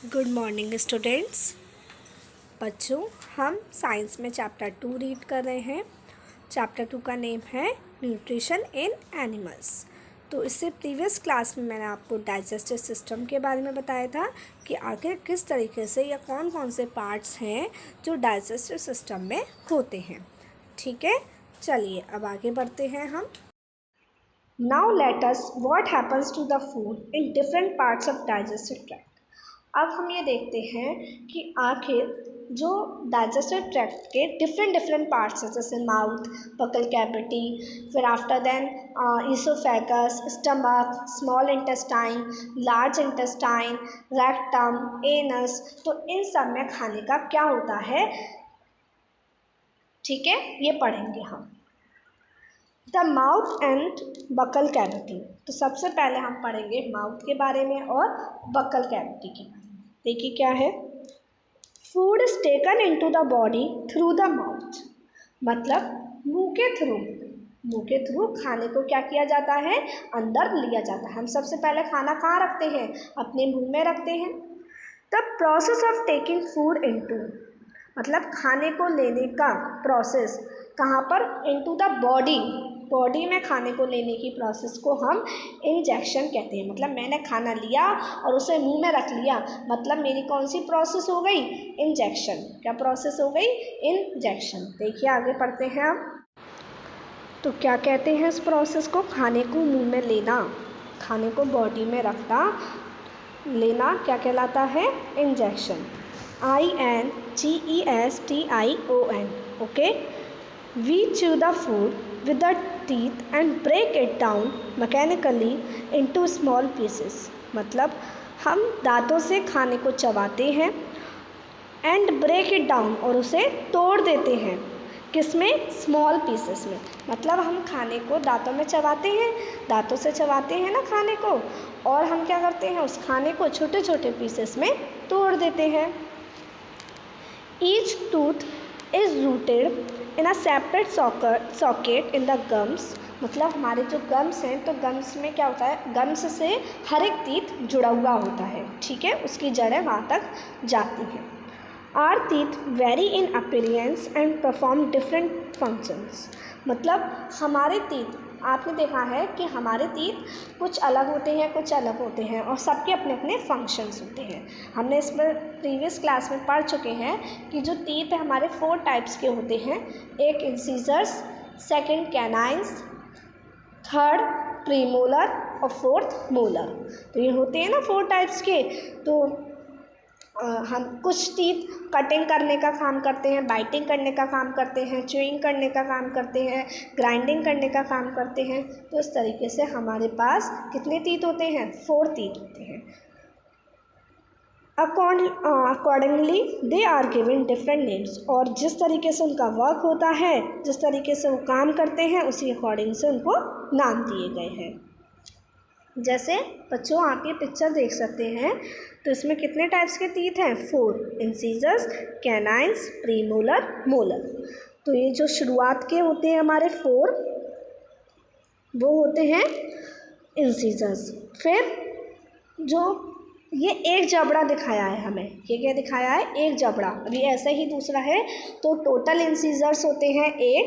Good morning students. बच्चों, हम science में चैप्टर 2 रीड कर रहे हैं। चैप्टर 2 का नेम है न्यूट्रिशन इन एनिमल्स। तो इससे प्रीवियस क्लास में मैंने आपको डाइजेस्टिव सिस्टम के बारे में बताया था कि आखिर किस तरीके से या कौन कौन से पार्ट्स हैं जो डाइजेस्टिव सिस्टम में होते हैं। ठीक है, चलिए अब आगे बढ़ते हैं हम। Now let us what happens to the food in different parts of digestive tract. अब हम ये देखते हैं कि आखिर जो डाइजेस्टिव ट्रैक्ट के डिफरेंट पार्ट्स हैं, जैसे माउथ, बकल कैविटी, फिर after then oesophagus, stomach, small intestine, large intestine, rectum, anus, तो इन सब में खाने का क्या होता है, ठीक है, ये पढ़ेंगे हम। The mouth and buccal cavity. तो सबसे पहले हम पढ़ेंगे माउथ के बारे में और बकल कैविटी के बारे में। देखिए क्या है, food is taken into the body through the mouth. मतलब मुंह के थ्रू खाने को क्या किया जाता है, अंदर लिया जाता है। हम सबसे पहले खाना कहाँ रखते हैं, अपने मुंह में रखते हैं। The process of taking food into, मतलब खाने को लेने का प्रोसेस कहाँ पर, इनटू द बॉडी में खाने को लेने की प्रोसेस को हम इंजेक्शन कहते हैं। मतलब मैंने खाना लिया और उसे मुंह में रख लिया, मतलब मेरी कौन सी प्रोसेस हो गई, इंजेक्शन। क्या प्रोसेस हो गई, इंजेक्शन। देखिए आगे पढ़ते हैं हम। तो क्या कहते हैं इस प्रोसेस को, खाने को मुंह में लेना, खाने को बॉडी में रखना, लेना क्या कहलाता है, injection. INGESTION, okay. We chew the food with the teeth and break it down mechanically into small pieces. मतलब हम दांतों से खाने को चबाते हैं and break it down, और उसे तोड़ देते हैं। किसमें, स्मॉल पीसेस में। मतलब हम खाने को दांतों में चबाते हैं, दांतों से चबाते हैं ना खाने को, और हम क्या करते हैं, उस खाने को छोटे छोटे पीसेस में तोड़ देते हैं। Each tooth is rooted in a separate socket in the gums. मतलब हमारे जो गम्स हैं, तो गम्स में क्या होता है, गम्स से हर एक टीथ जुड़ा हुआ होता है, ठीक है, उसकी जड़ें वहाँ तक जाती हैं। Our teeth vary in appearance and perform different functions. मतलब हमारे टीथ, आपने देखा है कि हमारे टीथ कुछ अलग होते हैं, कुछ अलग होते हैं, और सबके अपने अपने फंक्शंस होते हैं। हमने इसमें प्रीवियस क्लास में पढ़ चुके हैं कि जो टीथ हमारे 4 टाइप्स के होते हैं। एक incisors, second canines, third premolar और फोर्थ मोलर। तो ये होते हैं ना 4 टाइप्स के। तो हम कुछ टीथ कटिंग करने का काम करते हैं, बाइटिंग करने का काम करते हैं, च्यूइंग करने का काम करते हैं, ग्राइंडिंग करने का काम करते हैं। तो इस तरीके से हमारे पास कितने टीथ होते हैं, 4 टीथ होते हैं। Accordingly they are given different names, और जिस तरीके से उनका वर्क होता है, जिस तरीके से वो काम करते हैं, उसी अकॉर्डिंग से उनको नाम दिए गए हैं। जैसे बच्चों आप ये पिक्चर देख सकते हैं, तो इसमें कितने टाइप्स के टीथ हैं, 4, इंसीजर्स, कैनाइन्स, प्रीमोलर, मोलर। तो ये जो शुरुआत के होते हैं हमारे 4, वो होते हैं इंसीजर्स। फिर जो ये एक जबड़ा दिखाया है हमें, ये क्या दिखाया है, एक जबड़ा। अभी ऐसा ही दूसरा है। तो टोटल इंसीजर्स होते हैं 8,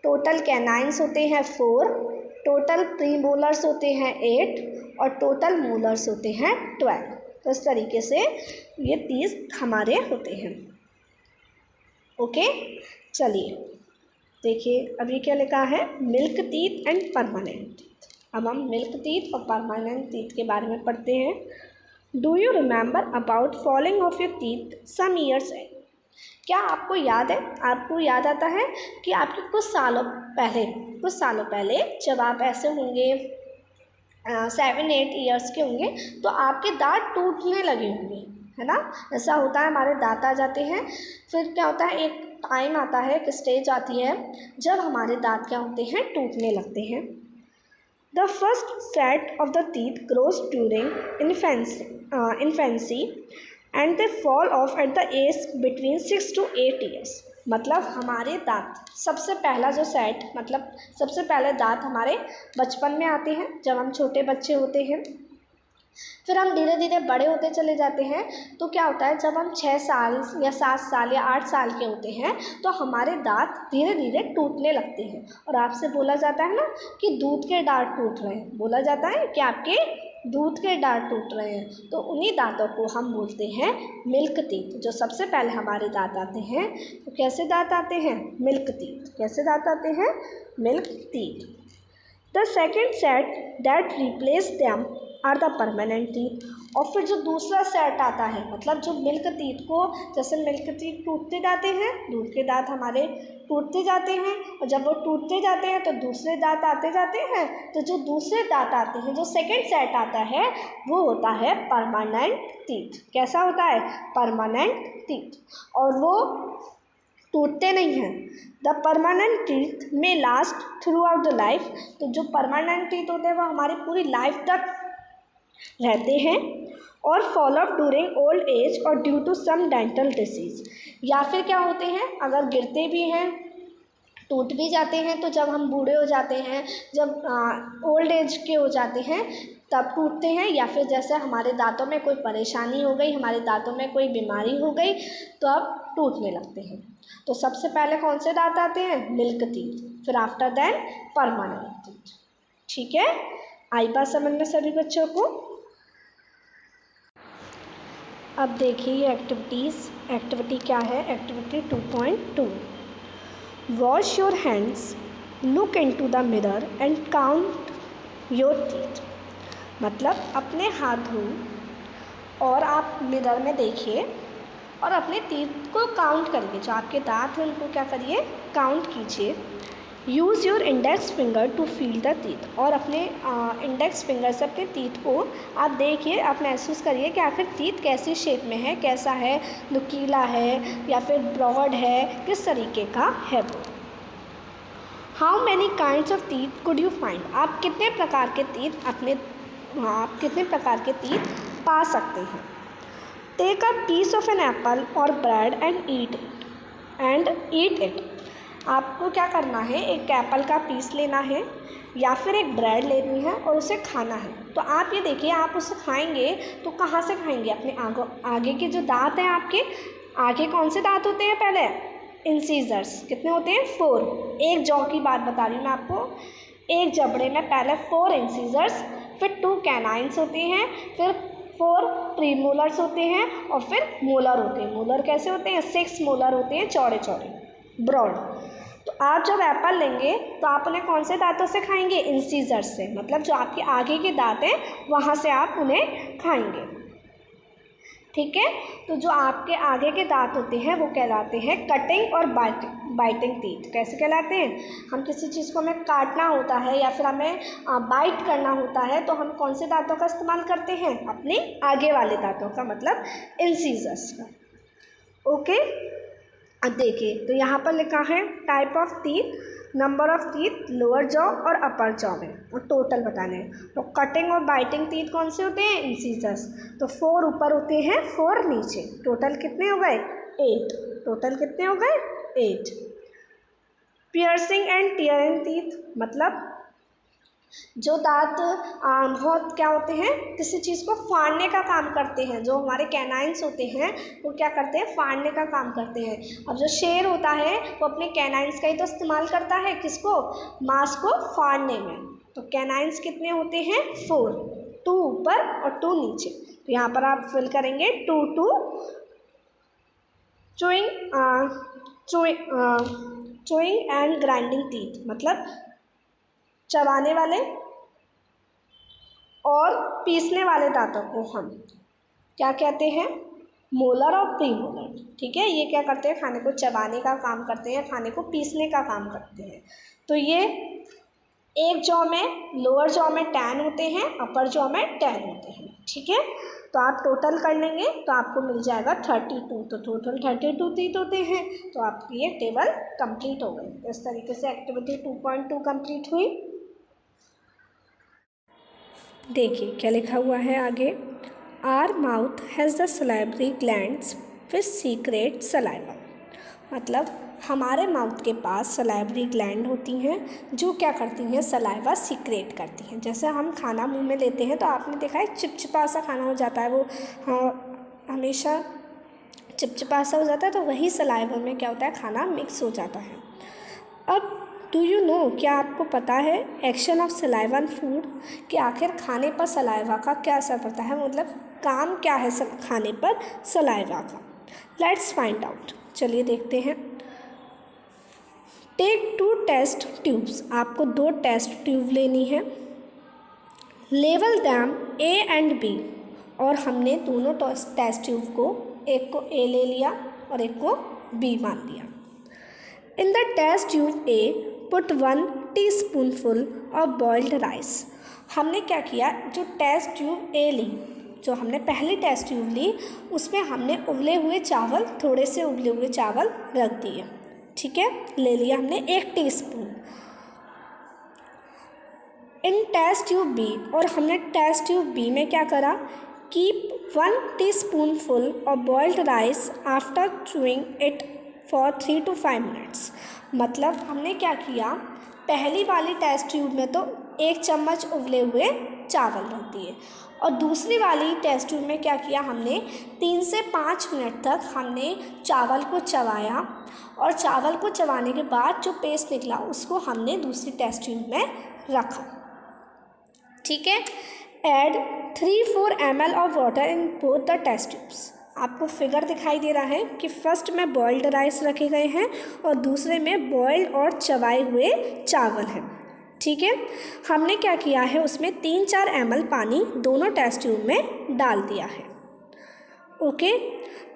टोटल कैनाइन्स होते हैं 4, टोटल प्रीमोलर्स होते हैं 8, और टोटल मोलर्स होते हैं 12। तो इस तरीके से ये 30 हमारे होते हैं। ओके, चलिए देखिए अभी क्या लिखा है, milk teeth and permanent teeth. अब हम मिल्क टीथ और परमानेंट टीथ के बारे में पढ़ते हैं। Do you remember about falling of your teeth some years? क्या आपको याद है, आपको याद आता है कि आपके कुछ सालों पहले जब आप ऐसे होंगे 7-8 ईयर्स के होंगे, तो आपके दांत टूटने लगे होंगे, है ना। ऐसा होता है, हमारे दांत आ जाते हैं। फिर क्या होता है, एक टाइम आता है, एक स्टेज आती है जब हमारे दांत क्या होते हैं, टूटने लगते हैं। The first set of the teeth grows during infancy and they fall of at the age between 6 to 8 years. मतलब हमारे दांत सबसे पहला जो सेट, सबसे पहले दांत हमारे बचपन में आते हैं, जब हम छोटे बच्चे होते हैं। फिर हम धीरे धीरे बड़े होते चले जाते हैं। तो क्या होता है, जब हम 6 साल या 7 साल या 8 साल के होते हैं तो हमारे दांत धीरे धीरे टूटने लगते हैं। और आपसे बोला जाता है ना कि दूध के दांत टूट रहे हैं, बोला जाता है कि आपके दूध के दांत टूट रहे हैं। तो उन्हीं दांतों को हम बोलते हैं मिल्क टीथ। जो सबसे पहले हमारे दांत आते हैं, तो कैसे दांत आते हैं? Milk teeth. कैसे दांत आते हैं? Milk teeth. The second set that replace them are the permanent teeth. और फिर जो दूसरा सेट आता है, मतलब जो मिल्क टीथ को, जैसे मिल्क टीथ टूटते जाते हैं, दूध के दांत हमारे टूटते जाते हैं, और जब वो टूटते जाते हैं तो दूसरे दांत आते जाते हैं। तो जो दूसरे दांत आते हैं, जो सेकेंड सेट आता है, वो होता है परमानेंट टीथ। कैसा होता है? Permanent teeth. और वो टूटते नहीं हैं। द परमानेंट टीथ में last through out the life. तो जो परमानेंट टीथ होते हैं वो हमारी पूरी लाइफ तक रहते हैं। और fall off during old age और due to some dental disease. या फिर क्या होते हैं, अगर गिरते भी हैं, टूट भी जाते हैं, तो जब हम बूढ़े हो जाते हैं, जब ओल्ड एज के हो जाते हैं तब टूटते हैं। या फिर जैसे हमारे दांतों में कोई परेशानी हो गई, हमारे दांतों में कोई बीमारी हो गई, तो अब टूटने लगते हैं। तो सबसे पहले कौन से दांत आते हैं? Milk teeth. फिर आफ्टर दैट परमानेंट टीथ। ठीक है, आई बात समझ में सभी बच्चों को? अब देखिए ये एक्टिविटीज़। एक्टिविटी क्या है? Activity 2.2, wash your hands, look into the mirror and count your teeth. मतलब अपने हाथ धोइए और आप मिरर में देखिए और अपने टीथ को काउंट करिए। जो आपके दांत हैं उनको क्या करिए? काउंट कीजिए। Use your index finger to feel the teeth. और अपने इंडेक्स फिंगर से अपने टीथ को आप देखिए, आप महसूस करिए कि आखिर टीथ कैसी शेप में है, कैसा है, नुकीला है या फिर ब्रॉड है, किस तरीके का है वो। How many kinds of teeth could you find. आप कितने प्रकार के टीथ पा सकते हैं। Take a piece of an apple और ब्रेड एंड ईट इट। आपको क्या करना है? एक एप्पल का पीस लेना है या फिर एक ब्रेड लेनी है और उसे खाना है। तो आप ये देखिए, आप उसे खाएंगे तो कहाँ से खाएंगे? अपने आगे के जो दांत हैं, आपके आगे कौन से दांत होते हैं? पहले इंसीजर्स। कितने होते हैं? 4। एक जॉ की बात बता रही हूँ मैं आपको। एक जबड़े में पहले 4 इंसीजर्स, फिर 2 कैनाइन्स होते हैं, फिर 4 प्रीमोलर्स होते हैं और फिर मोलर होते हैं। मोलर कैसे होते हैं? 6 मोलर होते हैं, चौड़े चौड़े, ब्रॉड। तो आप जब एप्पल लेंगे तो आप उन्हें कौन से दांतों से खाएंगे? इंसीजर्स से। मतलब जो आपके आगे के दांत हैं वहाँ से आप उन्हें खाएंगे। ठीक है, तो जो आपके आगे के दांत होते हैं वो कहलाते हैं कटिंग और बाइटिंग टीथ। कैसे कहलाते हैं? हम किसी चीज़ को हमें काटना होता है या फिर हमें बाइट करना होता है तो हम कौन से दांतों का इस्तेमाल करते हैं? अपने आगे वाले दांतों का, मतलब इंसीजर्स का। ओके, अब देखिए तो यहाँ पर लिखा है type of teeth, number of teeth lower jaw और अपर जॉ में, और टोटल बताने हैं। तो कटिंग और बाइटिंग टीथ कौन से होते हैं? इंसीजर्स। तो 4 ऊपर होते हैं, 4 नीचे। टोटल कितने हो गए? 8। टोटल कितने हो गए? 8। पियर्सिंग एंड टियरिंग टीथ, मतलब जो दांत बहुत क्या होते हैं, किसी चीज़ को फाड़ने का काम करते हैं। जो हमारे कैनाइन्स होते हैं वो क्या करते हैं? फाड़ने का काम करते हैं। अब जो शेर होता है वो अपने कैनाइन्स का ही तो इस्तेमाल करता है, किसको? मांस को फाड़ने में। तो कैनाइन्स कितने होते हैं? 4। 2 ऊपर और 2 नीचे। तो यहाँ पर आप फिल करेंगे 2 चूइंग एंड ग्राइंडिंग टीथ, मतलब चबाने वाले और पीसने वाले दांतों को हम क्या कहते हैं? मोलर और प्रीमोलर। ठीक है, ये क्या करते हैं? खाने को चबाने का काम करते हैं, खाने को पीसने का काम करते हैं। तो ये एक जॉ में, लोअर जॉ में 10 होते हैं, अपर जॉ में 10 होते हैं। ठीक है, तो आप टोटल कर लेंगे तो आपको मिल जाएगा 32। तो टोटल 32 टीथ होते हैं। तो आपकी ये टेबल कंप्लीट हो गई। इस तरीके से एक्टिविटी 2.2 कंप्लीट हुई। देखिए क्या लिखा हुआ है आगे। Are mouth has the salivary glands which secret saliva. मतलब हमारे माउथ के पास सलाइवरी ग्लैंड होती हैं जो क्या करती हैं, सलाइवा सीक्रेट करती हैं। जैसे हम खाना मुंह में लेते हैं तो आपने देखा है चिपचिपा सा खाना हो जाता है, वो हमेशा चिपचिपा सा हो जाता है, तो वही सलाइवा में क्या होता है, खाना मिक्स हो जाता है। अब डू यू नो, क्या आपको पता है action of saliva on food, कि आखिर खाने पर सलाइवा का क्या असर पड़ता है, मतलब काम क्या है सब खाने पर सलाइवा का। लेट्स फाइंड आउट, चलिए देखते हैं। टेक 2 टेस्ट ट्यूब्स, आपको 2 टेस्ट ट्यूब लेनी है। Level them A and B, और हमने दोनों टेस्ट ट्यूब को, एक को A ले लिया और एक को B मान लिया। In the test tube A put 1 teaspoonful of boiled rice, हमने क्या किया, जो टेस्ट ट्यूब A ली, जो हमने पहली टेस्ट ट्यूब ली, उसमें हमने उबले हुए चावल, थोड़े से उबले हुए चावल रख दिए, ठीक है, ले लिया हमने 1 teaspoon. In test tube B, और हमने टेस्ट ट्यूब B में क्या करा, keep 1 teaspoonful of boiled rice after chewing it for 3 to 5 minutes, मतलब हमने क्या किया, पहली वाली टेस्ट ट्यूब में तो 1 चम्मच उबले हुए चावल रख दिए, और दूसरी वाली टेस्ट ट्यूब में क्या किया, हमने 3 से 5 मिनट तक हमने चावल को चबाया, और चावल को चबाने के बाद जो पेस्ट निकला उसको हमने दूसरी टेस्ट ट्यूब में रखा, ठीक है। Add 3-4 ml of water in both the test tubes, आपको फिगर दिखाई दे रहा है कि फर्स्ट में बॉइल्ड राइस रखे गए हैं और दूसरे में बॉइल्ड और चबाए हुए चावल हैं, ठीक है। हमने क्या किया है, उसमें 3-4 ml पानी दोनों टेस्ट ट्यूब में डाल दिया है। Okay,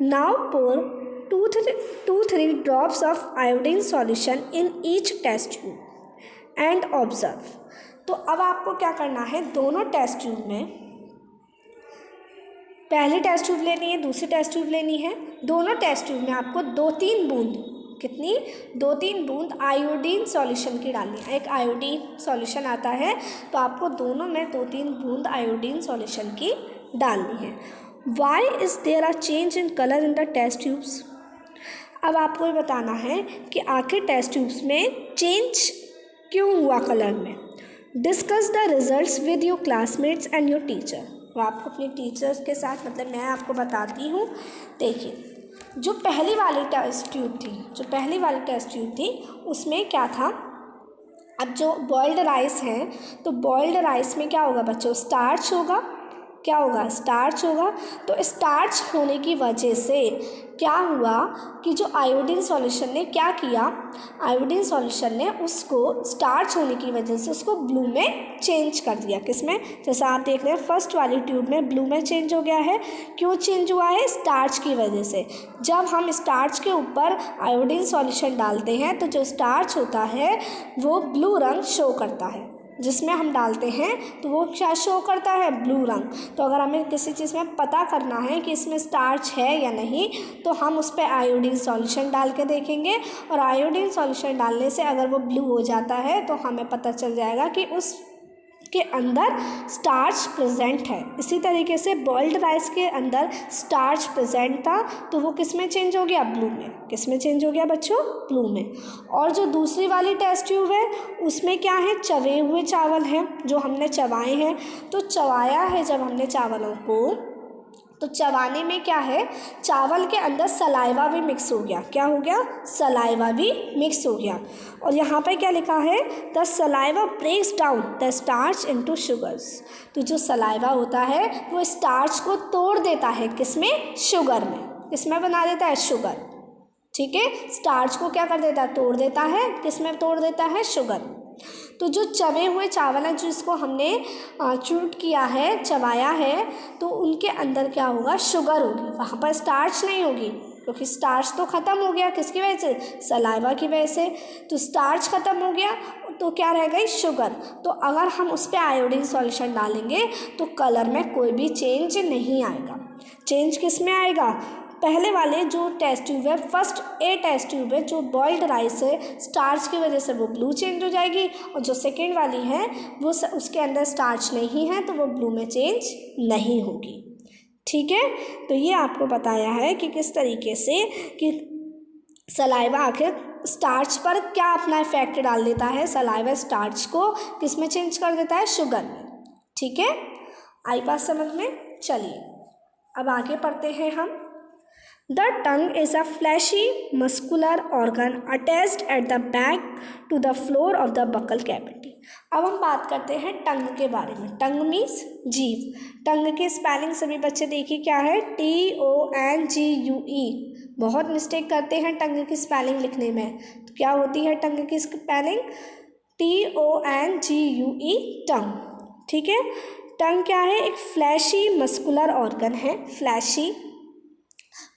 now pour 2-3 drops of iodine solution in each test tube and observe, तो अब आपको क्या करना है, दोनों टेस्ट ट्यूब में, पहली टेस्ट ट्यूब लेनी है, दूसरी टेस्ट ट्यूब लेनी है, दोनों टेस्ट ट्यूब में आपको 2-3 बूंद, कितनी, 2-3 बूंद आयोडीन सॉल्यूशन की डालनी है। एक आयोडीन सॉल्यूशन आता है, तो आपको दोनों में 2-3 बूंद आयोडीन सॉल्यूशन की डालनी है। Why is there a change in colour in the test tubes, अब आपको ये बताना है कि आखिर टेस्ट ट्यूब्स में चेंज क्यों हुआ कलर में। Discuss the results with your classmates and your teacher, वो आपको अपने टीचर्स के साथ, मतलब मैं आपको बताती हूँ। देखिए, जो पहली वाली टेस्ट ट्यूब थी उसमें क्या था, अब जो बॉइल्ड राइस है, तो बॉइल्ड राइस में क्या होगा बच्चों, स्टार्च होगा, क्या होगा, स्टार्च होगा। तो स्टार्च होने की वजह से क्या हुआ कि जो आयोडीन सॉल्यूशन ने क्या किया, आयोडीन सॉल्यूशन ने उसको स्टार्च होने की वजह से उसको ब्लू में चेंज कर दिया। किस में, जैसा आप देख रहे हैं फर्स्ट वाली ट्यूब में ब्लू में चेंज हो गया है। क्यों चेंज हुआ है, स्टार्च की वजह से। जब हम स्टार्च के ऊपर आयोडीन सॉल्यूशन डालते हैं तो जो स्टार्च होता है वो ब्लू रंग शो करता है, जिसमें हम डालते हैं तो वो क्या शो करता है, ब्लू रंग। तो अगर हमें किसी चीज़ में पता करना है कि इसमें स्टार्च है या नहीं, तो हम उस पर आयोडीन सॉल्यूशन डाल के देखेंगे, और आयोडीन सॉल्यूशन डालने से अगर वो ब्लू हो जाता है तो हमें पता चल जाएगा कि उस के अंदर स्टार्च प्रेजेंट है। इसी तरीके से बॉइल्ड राइस के अंदर स्टार्च प्रेजेंट था, तो वो किस में चेंज हो गया, ब्लू में। किस में चेंज हो गया बच्चों, ब्लू में। और जो दूसरी वाली टेस्ट ट्यूब है उसमें क्या है, चबे हुए चावल हैं जो हमने चबाए हैं। तो चबाया है जब हमने चावलों को, तो चबाने में क्या है, चावल के अंदर सलाइवा भी मिक्स हो गया। क्या हो गया, सलाइवा भी मिक्स हो गया। और यहाँ पर क्या लिखा है, the saliva breaks down the starch into sugars. तो जो सलाइवा होता है वो स्टार्च को तोड़ देता है, किसमें, शुगर में। किसमें बना देता है, शुगर। ठीक है, स्टार्च को क्या कर देता है, तोड़ देता है। किसमें तोड़ देता है, शुगर। तो जो चबे हुए चावल हैं जिसको हमने चूट किया है, चबाया है, तो उनके अंदर क्या होगा, शुगर होगी। वहाँ पर स्टार्च नहीं होगी, क्योंकि स्टार्च तो ख़त्म हो गया। किसकी वजह से, सलाइवा की वजह से। तो स्टार्च ख़त्म हो गया तो क्या रह गई, शुगर। तो अगर हम उस पर आयोडीन सॉल्यूशन डालेंगे तो कलर में कोई भी चेंज नहीं आएगा। चेंज किस में आएगा, पहले वाले जो टेस्ट ट्यूब है, फर्स्ट ए टेस्ट ट्यूब है जो बॉइल्ड राइस है, स्टार्च की वजह से वो ब्लू चेंज हो जाएगी। और जो सेकेंड वाली है वो उसके अंदर स्टार्च नहीं है तो वो ब्लू में चेंज नहीं होगी। ठीक है, तो ये आपको बताया है कि किस तरीके से कि सलाइवा आखिर स्टार्च पर क्या अपना इफेक्ट डाल देता है, सलाइवा स्टार्च को किस में चेंज कर देता है, शुगर में। ठीक है, आई बात समझ में। चलिए अब आगे पढ़ते हैं हम। The tongue is a fleshy muscular organ attached at the back to the floor of the buccal cavity. अब हम बात करते हैं टंग के बारे में। टंग मीन्स जीभ। टंग की स्पेलिंग सभी बच्चे देखिए क्या है, TONGUE। बहुत मिस्टेक करते हैं टंग की स्पेलिंग लिखने में। तो क्या होती है टंग की स्पेलिंग, TONGUE, टंग। ठीक है, टंग क्या है, एक फ्लैशी मस्कुलर ऑर्गन है, फ्लैशी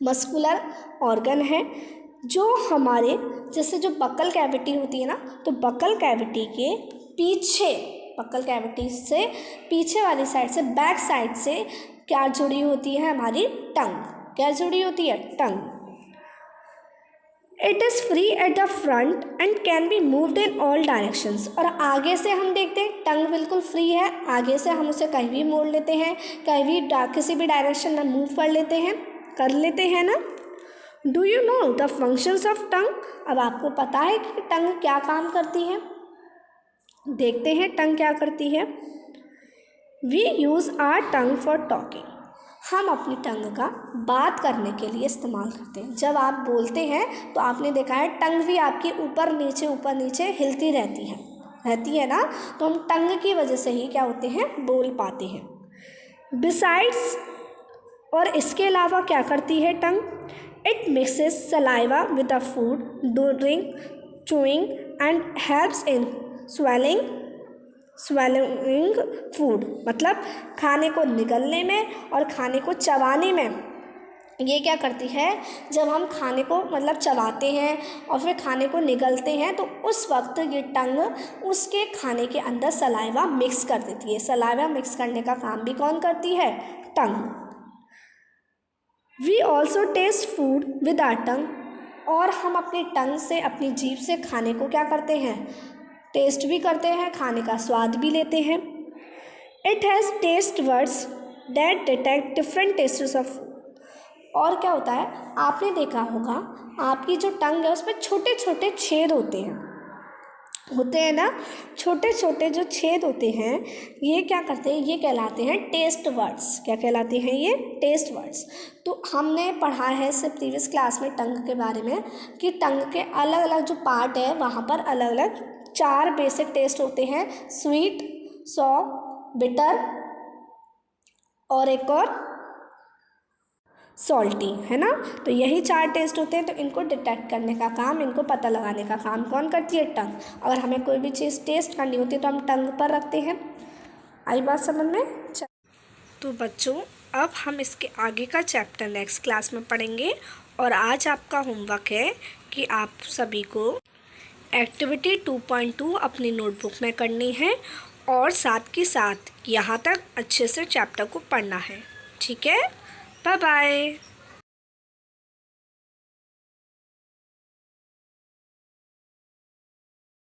मस्कुलर ऑर्गन है जो हमारे जैसे जो बकल कैविटी होती है ना, तो बकल कैविटी के पीछे, बकल कैविटी से पीछे वाली साइड से, बैक साइड से क्या जुड़ी होती है, हमारी टंग। क्या जुड़ी होती है, tongue. It is free at the front and can be moved in all directions. और आगे से हम देखते हैं टंग बिल्कुल फ्री है, आगे से हम उसे कहीं भी मोड़ लेते हैं, कहीं भी किसी भी डायरेक्शन में मूव कर लेते हैं ना। Do you know the functions of tongue. अब आपको पता है कि टंग क्या काम करती है। देखते हैं टंग क्या करती है। We use our tongue for talking. हम अपनी टंग का बात करने के लिए इस्तेमाल करते हैं। जब आप बोलते हैं तो आपने देखा है टंग भी आपकी ऊपर नीचे हिलती रहती है ना, तो हम टंग की वजह से ही क्या होते हैं, बोल पाते हैं। बिसाइड्स, और इसके अलावा क्या करती है tongue, it mixes saliva with the food during chewing and helps in swallowing food. मतलब खाने को निगलने में और खाने को चबाने में ये क्या करती है, जब हम खाने को मतलब चबाते हैं और फिर खाने को निगलते हैं तो उस वक्त ये टंग उसके खाने के अंदर सलाइवा मिक्स कर देती है। सलाइवा मिक्स करने का काम भी कौन करती है, tongue. We also taste food with our tongue. और हम अपनी टंग से, अपनी जीभ से खाने को क्या करते हैं, टेस्ट भी करते हैं, खाने का स्वाद भी लेते हैं। It has taste words that detect different tastes of food. और क्या होता है, आपने देखा होगा आपकी जो टंग है उसमें छोटे छोटे छेद होते हैं ना, छोटे छोटे जो छेद होते हैं ये क्या करते हैं, ये कहलाते हैं टेस्ट वर्ड्स। क्या कहलाते हैं ये, टेस्ट वर्ड्स। तो हमने पढ़ा है से प्रीवियस क्लास में टंग के बारे में कि टंग के अलग अलग जो पार्ट है वहाँ पर अलग अलग 4 बेसिक टेस्ट होते हैं, स्वीट, सॉर, बिटर और एक और सॉल्टी, है ना। तो यही 4 टेस्ट होते हैं। तो इनको डिटेक्ट करने का काम, इनको पता लगाने का काम कौन करती है, टंग। अगर हमें कोई भी चीज़ टेस्ट करनी होती है तो हम टंग पर रखते हैं। आई बात समझ में। तो बच्चों अब हम इसके आगे का चैप्टर नेक्स्ट क्लास में पढ़ेंगे। और आज आपका होमवर्क है कि आप सभी को एक्टिविटी 2.2 अपनी नोटबुक में करनी है और साथ के साथ यहाँ तक अच्छे से चैप्टर को पढ़ना है। ठीक है, बाय बाय।